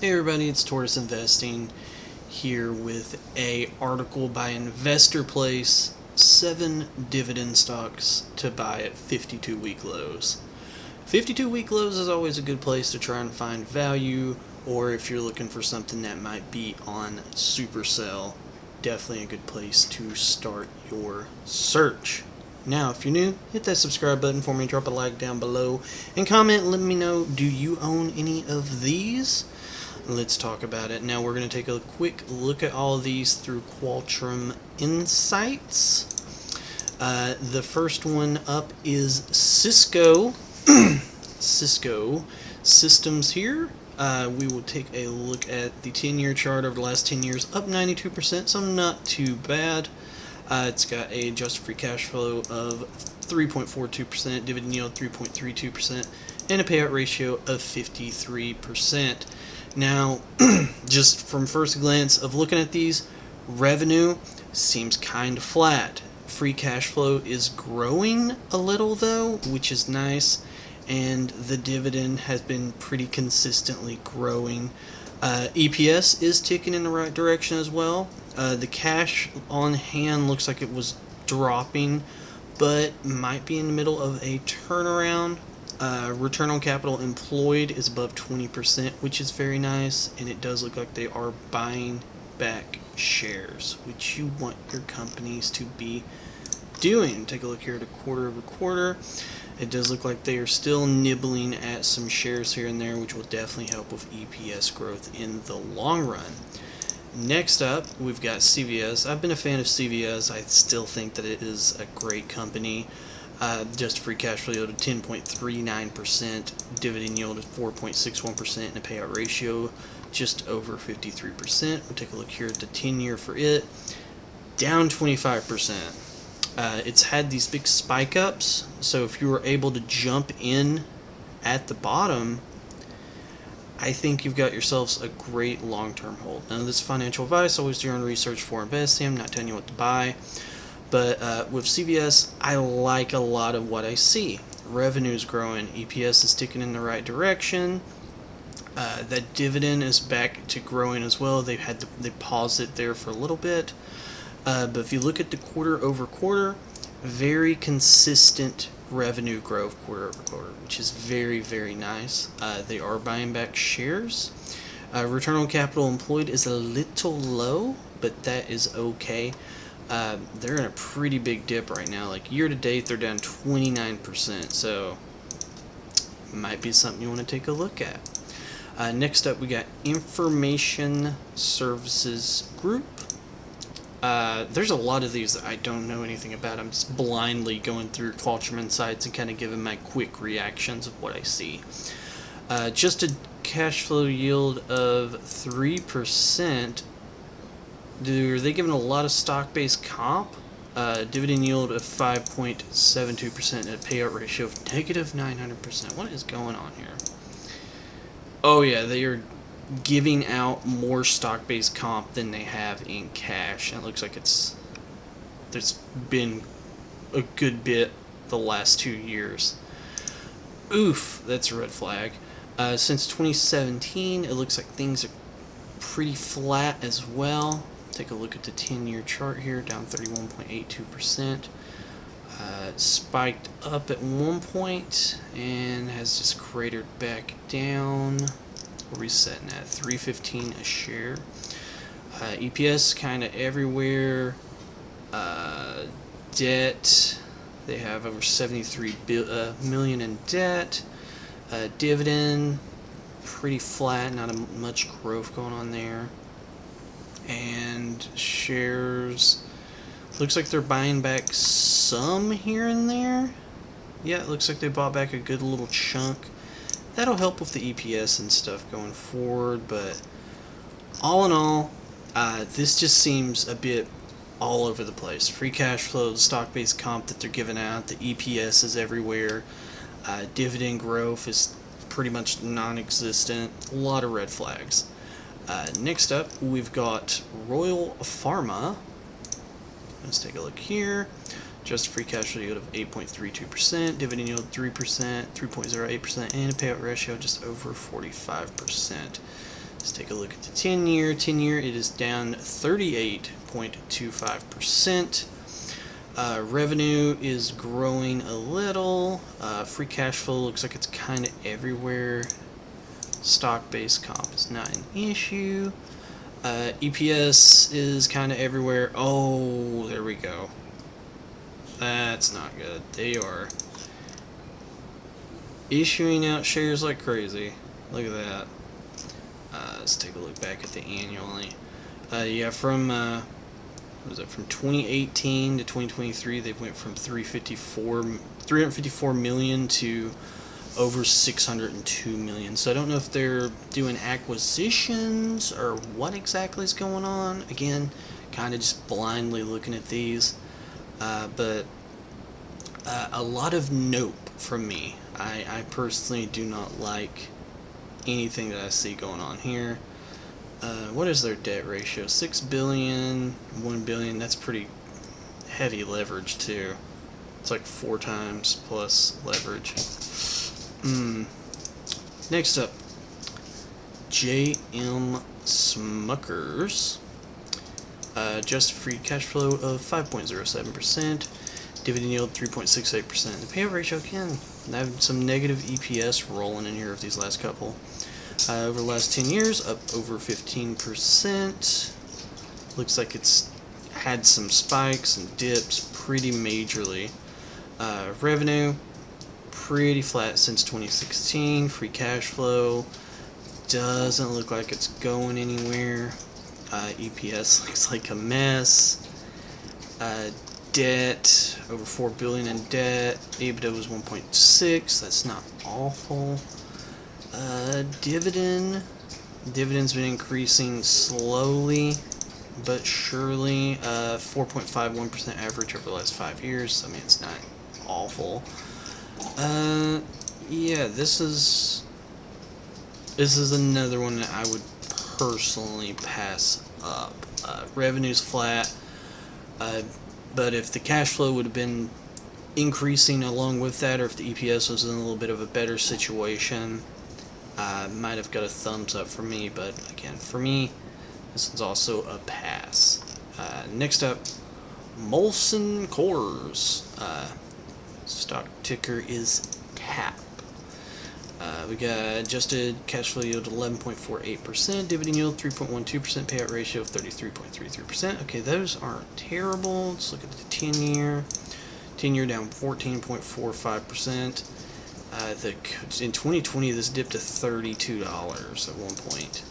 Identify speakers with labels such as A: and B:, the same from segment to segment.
A: Hey everybody, it's Taurus Investing here with a article by Investor Place, 7 dividend stocks to buy at 52-week lows. 52-week lows is always a good place to try and find value, or if you're looking for something that might be on supersell, definitely a good place to start your search. Now, if you're new, hit that subscribe button for me, drop a like down below, and comment and let me know, do you own any of these? Let's talk about it. Now we're going to take a quick look at all of these through Qualtrim Insights. The first one up is Cisco. Cisco Systems here. We will take a look at the 10-year chart over the last 10 years, up 92%, so not too bad. It's got a adjusted free cash flow of 3.42%, dividend yield 3.32%, and a payout ratio of 53%. Now, just from first glance of looking at these, revenue seems kind of flat. Free cash flow is growing a little though, which is nice, and the dividend has been pretty consistently growing. EPS is ticking in the right direction as well. The cash on hand looks like it was dropping, but might be in the middle of a turnaround. Return on capital employed is above 20%, which is very nice, and it does look like they are buying back shares, which you want your companies to be doing. Take a look here at a quarter over quarter. It does look like they are still nibbling at some shares here and there, which will definitely help with EPS growth in the long run. Next up, we've got CVS. I've been a fan of CVS. I still think that it is a great company. Just free cash flow yield of 10.39%, dividend yield of 4.61%, and a payout ratio just over 53%. We'll take a look here at the 10-year for it, down 25%. It's had these big spike ups, so if you were able to jump in at the bottom, I think you've got yourselves a great long-term hold. Now, this is financial advice. Always do your own research for investing. I'm not telling you what to buy. But with CVS, I like a lot of what I see. Revenue's growing. EPS is ticking in the right direction. That dividend is back to growing as well. They paused it there for a little bit. But if you look at the quarter over quarter, very consistent revenue growth quarter over quarter, which is very, very nice. They are buying back shares. Return on capital employed is a little low, but that is okay. They're in a pretty big dip right now. Like year to date, they're down 29%. So might be something you want to take a look at. Next up, we got Information Services Group. There's a lot of these that I don't know anything about. I'm just blindly going through Qualtrim Insights and kind of giving my quick reactions of what I see. Just a cash flow yield of 3%. Are they giving a lot of stock-based comp? Dividend yield of 5.72% and a payout ratio of negative 900%. What is going on here? Oh yeah, they are giving out more stock-based comp than they have in cash. And it looks like there's been a good bit the last 2 years. Oof, that's a red flag. Since 2017, it looks like things are pretty flat as well. Take a look at the 10-year chart here, down 31.82%. Spiked up at one point and has just cratered back down. What are we setting at? $3.15 a share. EPS kind of everywhere. Debt, they have over $73 million in debt. Dividend, pretty flat, not much growth going on there. And shares, looks like they're buying back some here and there. Yeah, it looks like they bought back a good little chunk. That'll help with the EPS and stuff going forward, but all in all, this just seems a bit all over the place. Free cash flow, the stock-based comp that they're giving out, the EPS is everywhere. Dividend growth is pretty much non-existent. A lot of red flags. Next up, we've got Royal Pharma. Let's take a look here. Just free cash flow yield of 8.32%, dividend yield 3%, 3.08%, and a payout ratio just over 45%. Let's take a look at the 10-year. 10-year, it is down 38.25%. Revenue is growing a little. Free cash flow looks like it's kind of everywhere. Stock-based comp is not an issue. EPS is kind of everywhere. Oh, there we go. That's not good. They are issuing out shares like crazy. Look at that. Let's take a look back at the annually. Yeah, from what was it, from 2018 to 2023, they went from 354 million to over 602 million. So I don't know if they're doing acquisitions or what exactly is going on. Again, kind of just blindly looking at these. But a lot of nope from me. I personally do not like anything that I see going on here. What is their debt ratio? 6 billion, 1 billion. That's pretty heavy leverage too. It's like 4 times plus leverage. Next up, J.M. Smuckers. Adjusted free cash flow of 5.07%. Dividend yield 3.68%. The payout ratio, again, I have some negative EPS rolling in here of these last couple. Over the last 10 years, up over 15%. Looks like it's had some spikes and dips pretty majorly. Revenue, pretty flat since 2016. Free cash flow doesn't look like it's going anywhere. EPS looks like a mess. Debt, over 4 billion in debt. EBITDA was 1.6. That's not awful. Dividend's been increasing slowly but surely. 4.51% average over the last 5 years. I mean, it's not awful. Yeah, this is another one that I would personally pass up. Revenue's flat, but if the cash flow would have been increasing along with that, or if the EPS was in a little bit of a better situation, might have got a thumbs up for me. But again, for me, this is also a pass. Next up, Molson Coors. Stock ticker is TAP. We got adjusted cash flow yield 11.48%, dividend yield 3.12%, payout ratio of 33.33%. Okay, those aren't terrible. Let's look at the 10-year. 10-year down 14.45%. In 2020, this dipped to $32 at one point.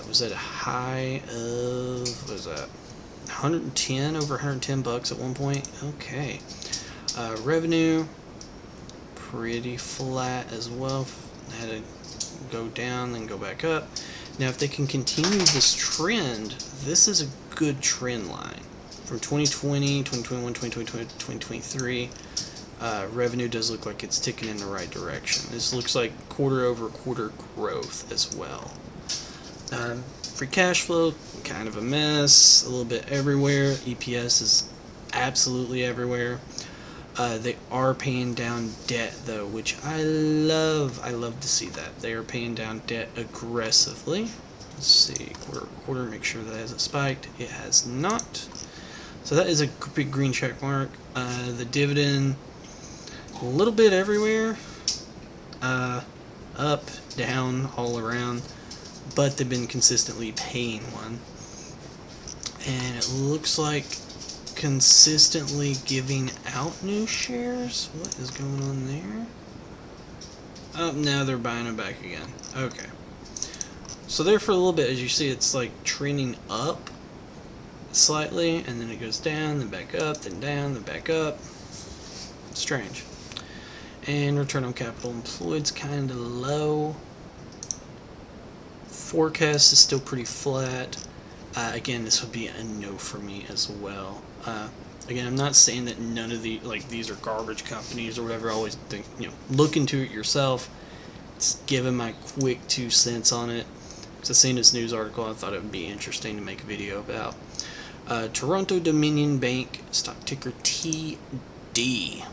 A: Was at a high of, what was that, 110, over 110 bucks at one point. Okay. Revenue, pretty flat as well. Had to go down, then go back up. Now, if they can continue this trend, this is a good trend line. From 2020, 2021, 2022, 2023, revenue does look like it's ticking in the right direction. This looks like quarter-over-quarter growth as well. Free cash flow, kind of a mess, a little bit everywhere. EPS is absolutely everywhere. They are paying down debt, though, which I love. I love to see that. They are paying down debt aggressively. Let's see, quarter, make sure that hasn't spiked. It has not. So that is a big green check mark. The dividend, a little bit everywhere. Up, down, all around. But they've been consistently paying one. And it looks like consistently giving out new shares. What is going on there? Oh, now they're buying them back again. Okay. So there for a little bit, as you see, it's like trending up slightly, and then it goes down, then back up, then down, then back up. Strange. And return on capital employed's kind of low. Forecast is still pretty flat. Again, this would be a no for me as well. Again, I'm not saying that none of these are garbage companies or whatever. I always think, look into it yourself. Just giving my quick 2 cents on it. Because I seen this news article, I thought it would be interesting to make a video about. Toronto Dominion Bank, stock ticker TD.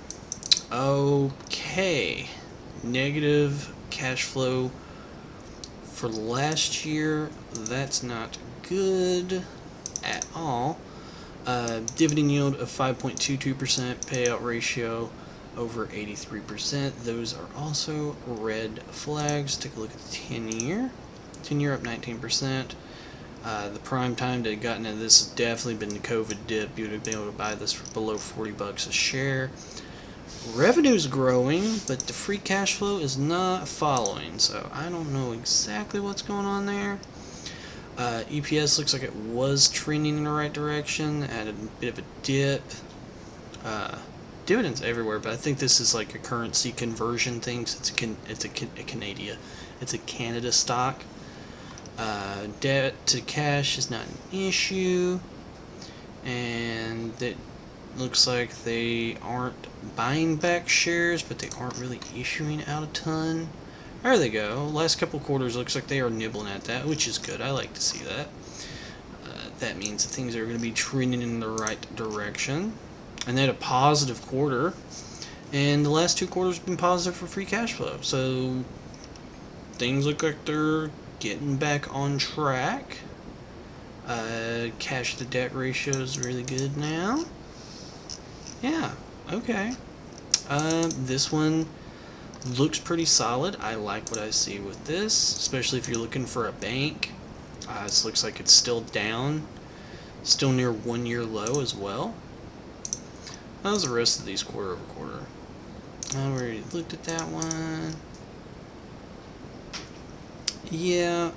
A: Okay, negative cash flow For last year, that's not good at all. Dividend yield of 5.22%, payout ratio over 83%. Those are also red flags. Take a look at the 10-year. 10-year up 19%. The prime time to have gotten into this has definitely been the COVID dip. You would have been able to buy this for below $40 a share. Revenue's growing, but the free cash flow is not following, so I don't know exactly what's going on there. EPS looks like it was trending in the right direction, had a bit of a dip. Dividends everywhere, but I think this is like a currency conversion thing. So it's a Canada stock. Debt to cash is not an issue, and it looks like they aren't buying back shares, but they aren't really issuing out a ton. There they go. Last couple quarters looks like they are nibbling at that, which is good. I like to see that. That means that things are going to be trending in the right direction. And they had a positive quarter, and the last 2 quarters have been positive for free cash flow. So things look like they're getting back on track. Cash to debt ratio is really good now. Yeah, okay. This one looks pretty solid. I like what I see with this, especially if you're looking for a bank. This looks like it's still down, still near 1-year low as well. How's the rest of these quarter over quarter? I already looked at that one. Yeah,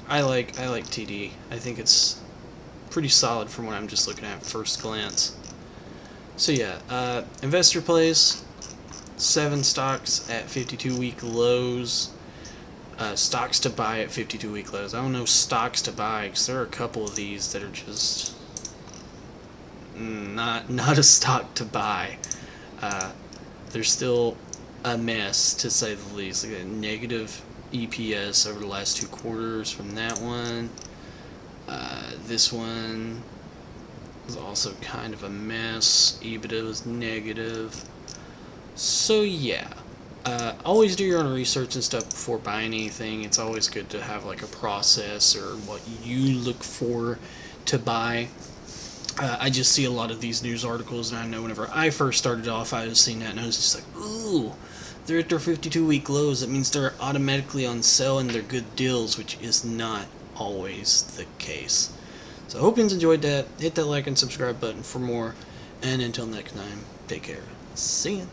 A: I like TD. I think it's pretty solid from what I'm just looking at first glance. So yeah, investor plays 7 stocks at 52-week lows. Stocks to buy at 52-week lows. I don't know stocks to buy because there are a couple of these that are just not a stock to buy. They're still a mess, to say the least. Like a negative EPS over the last 2 quarters from that one. This one was also kind of a mess. EBITDA was negative. So yeah, always do your own research and stuff before buying anything. It's always good to have like a process or what you look for to buy. I just see a lot of these news articles, and I know whenever I first started off, I was seeing that, and I was just like, ooh, they're at their 52-week lows. That means they're automatically on sale and they're good deals, which is not always the case. So I hope you enjoyed that. Hit that like and subscribe button for more, and until next time, take care. See ya.